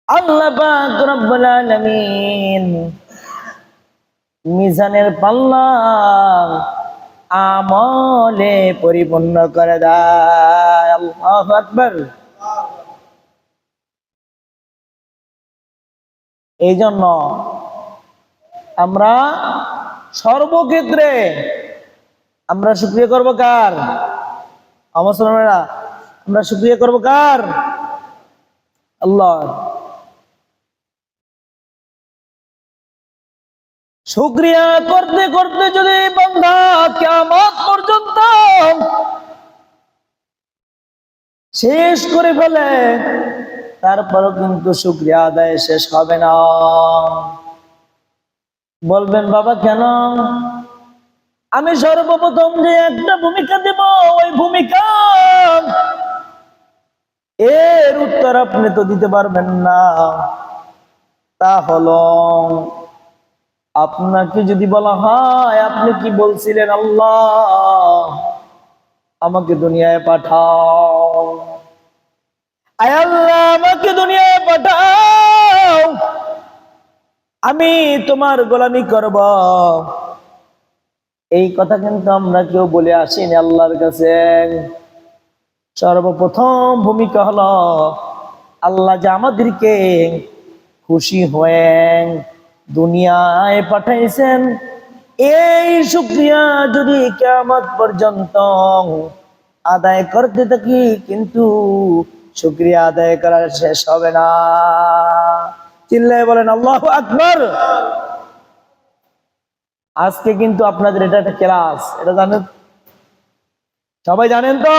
আল্লাহ পাক রব্বুল আলামিন মিজানের পাল্লা আমলে পরিপূর্ণ করে দেয়। আল্লাহু আকবার। এই জন্য আমরা সর্বক্ষেত্রে আমরা শুকরিয়া করবো কার? মুসলমানেরা, আমরা শুকরিয়া করবো কার? আল্লাহ। শুকরিয়া করতে করতে যদি বান্দা কিয়ামত পর্যন্ত শেষ করে ফেলে, তারপরও কিন্তু শুকরিয়া আদায় শেষ হবে না। বলবেন বাবা কেন? আমি সর্বপ্রথম যে একটা ভূমিকা দেব, ওই ভূমিকা এর উত্তর আপনি তো দিতে পারবেন না। তা হলো, আপনাকে যদি বলা হয় আপনি কি বলছিলেন, আল্লাহ আমাকে দুনিয়ায় পাঠাও, আয় আল্লাহ আমাকে দুনিয়ায় পাঠাও, আমি তোমার গোলামি করব। এই কথা কিন্তু আমরা কেউ বলে আসিনি আল্লাহর কাছে। সর্বপ্রথম ভূমিকা হলো আল্লাহ যে আমাদেরকে খুশি হয়ে দুনিয়ায় পাঠাইছেন, এই শুকরিয়া যদি কিয়ামত পর্যন্ত আদায় করতে থাকি, কিন্তু শুকরিয়া আদায় করার শেষ হবে না। চিল্লায় বলেন আল্লাহু আকবার। আজকে কিন্তু আপনাদের এটা একটা ক্লাস, এটা জানেন, সবাই জানেন তো?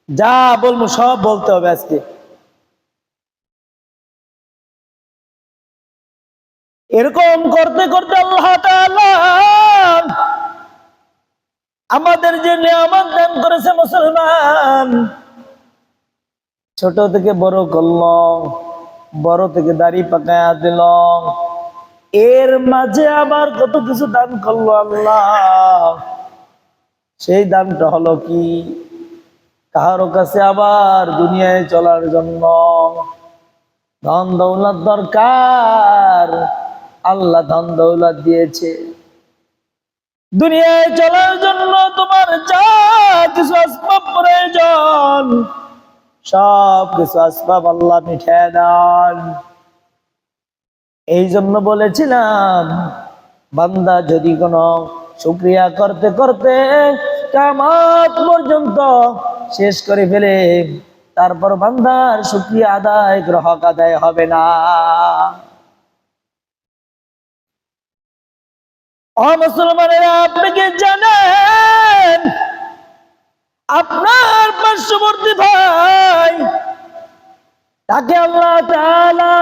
যা বলবো সব বলতে হবে আজকে। এরকম করতে করতে আল্লাহ তাআলা আমাদের যে নিয়ামত দান করেছে মুসলমান, ছোট থেকে বড় করলো, বড় থেকে দাড়ি পাকায়া দিল, এর মাঝে আবার কত কিছু দান করলো আল্লাহ। সেই দানটা হলো কি? কারো কাছে আবার দুনিয়ায় চলার জন্য ধন দৌলত দরকার, আল্লাহ ধন দৌলত দিয়েছে। দুনিয়ায় চলার জন্য তোমার যা কিছু আসবাব প্রয়োজন, সব কিছু আসবাব আল্লাহ মিঠিয়ে দেন। এই জন্য বলেছিলাম, বান্দা যদি কোনো শুকরিয়া করতে করতে কিয়ামত পর্যন্ত শেষ করে ফেলে, তারপর বান্দার শুকরিয়া আদায় হক আদায় হবে না। ও মুসলমানেরা, আপনি কি জানেন আপনার পার্শ্ববর্তী ভাই, তাকে আল্লাহ তাআলা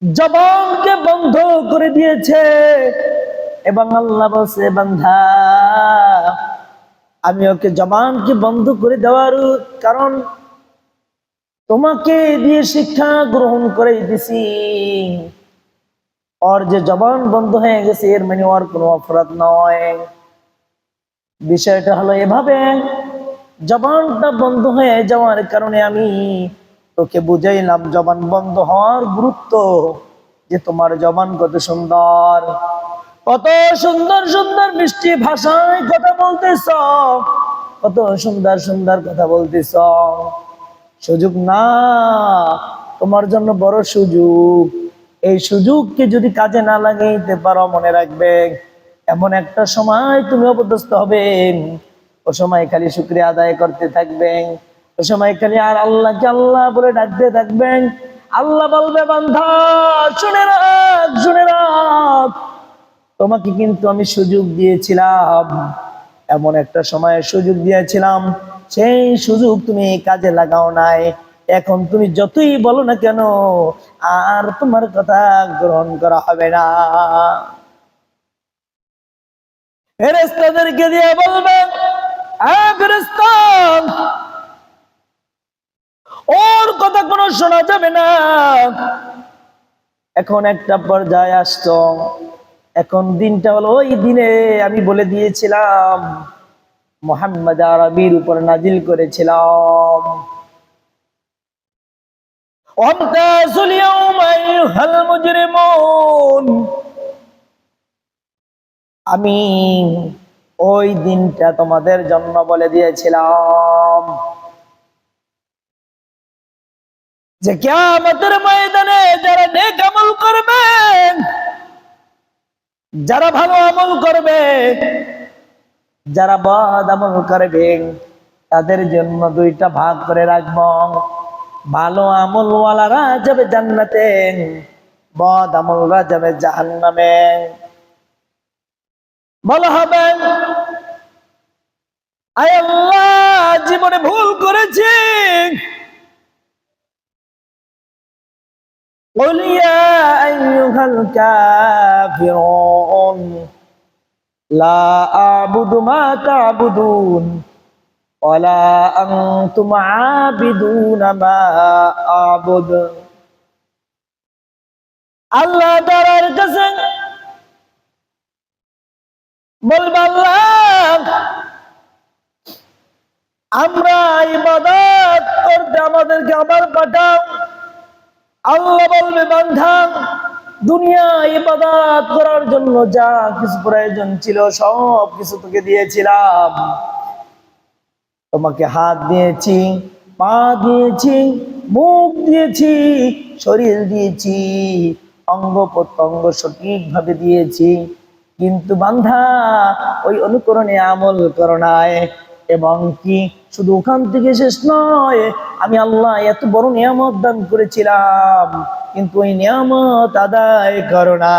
জবানকে বন্ধ করে দিয়েছে, এবং আল্লাহ বলছে বান্দা আমি ওকে জবানকে বন্ধ করে দেওয়ার কারণ তোমাকে দিয়ে শিক্ষা গ্রহণ করে দিছি। ওর যে জবান বন্ধ হয়ে গেছে এর মানে ওর কোনো অপরাধ নয়। বিষয়টা হলো এভাবে, জবানটা বন্ধ হয়ে যাওয়ার কারণে আমি তোকে বুঝাইলাম জবান বন্ধ হওয়ার গুরুত্ব, যে তোমার জবান কত সুন্দর, কত সুন্দর সুন্দর মিষ্টি ভাষায় কথা বলতেছ, কত সুন্দর সুন্দর কথা বলতেছ। সুযোগ না, তোমার জন্য বড় সুযোগ। এই সুযোগকে যদি কাজে না লাগাইতে পারো, মনে রাখবে এমন একটা সময় তুমি অপদস্থ হবে, ও সময় খালি শুকরিয়া আদায় করতে থাকবেন, ও সময় খালি আর আল্লাহকে আল্লাহ বলে ডাকতে থাকবেন। আল্লাহ বলবে বান্দা শুনে রাখ, শুনে রাখ, তোমাকে কিন্তু আমি সুযোগ দিয়েছিলাম, এমন একটা সময় সুযোগ দিয়েছিলাম, সেই সুযোগ তুমি কাজে লাগাও নাই। এখন তুমি যতই বলো না কেন, আর তোমার কথা গ্রহণ করা হবে না। ফেরেশতাদেরকে দিয়ে বলবে, ফেরেশতা ওর কথা কোনো শোনা যাবে না। এখন একটা পর্যায়ে আসতো, এখন দিনটা হলো ওই দিনে আমি বলে দিয়েছিলাম মুহাম্মদ আরবির উপর নাজিল করেছিলাম, ওয়ামতাজুল ইয়াওমা আইয়ুহাল মুজরিমুন, আমি ওই দিনটা তোমাদের জন্য বলে দিয়েছিলাম যে কিয়ামতের ময়দানে যারা নেক আমল করবে, যারা ভালো আমল করবে, যারা বদ আমল করবে, তাদের জন্য দুইটা ভাগ করে রাখবো। ভালো আমলওয়ালারা যাবে জান্নাতে, বদ আমলরা যাবে জাহান্নামে। বলা হবে, আয় আল্লাহ, জীবনে ভুল করেছি, قل يا أيها الكافرون لا أعبد ما تعبدون ولا أنتم عابدون ما أعبد। আল্লাহ তাআলার কাছে বলবে, আল্লাহ, আমরা ইবাদত করতে আমাদেরকে আবার পাঠাও। আল্লাহ বলবে, বান্দা, দুনিয়া ইবাদত করার জন্য যা কিছু প্রয়োজন ছিল সব কিছু তোকে দিয়েছিলাম। তোমাকে হাত দিয়েছি, পা দিয়েছি, মুখ দিয়েছি, শরীর দিয়েছি, অঙ্গ প্রত্যঙ্গ সঠিকভাবে দিয়েছি, কিন্তু বান্দা ওই অনুকরণে আমল করো নাই। এবং কি শুধু ওখান থেকে শেষ নয়, আমি আল্লাহ এত বড় নিয়ামত দান করেছিলাম, কিন্তু ওই নিয়ামত আদায় করো না।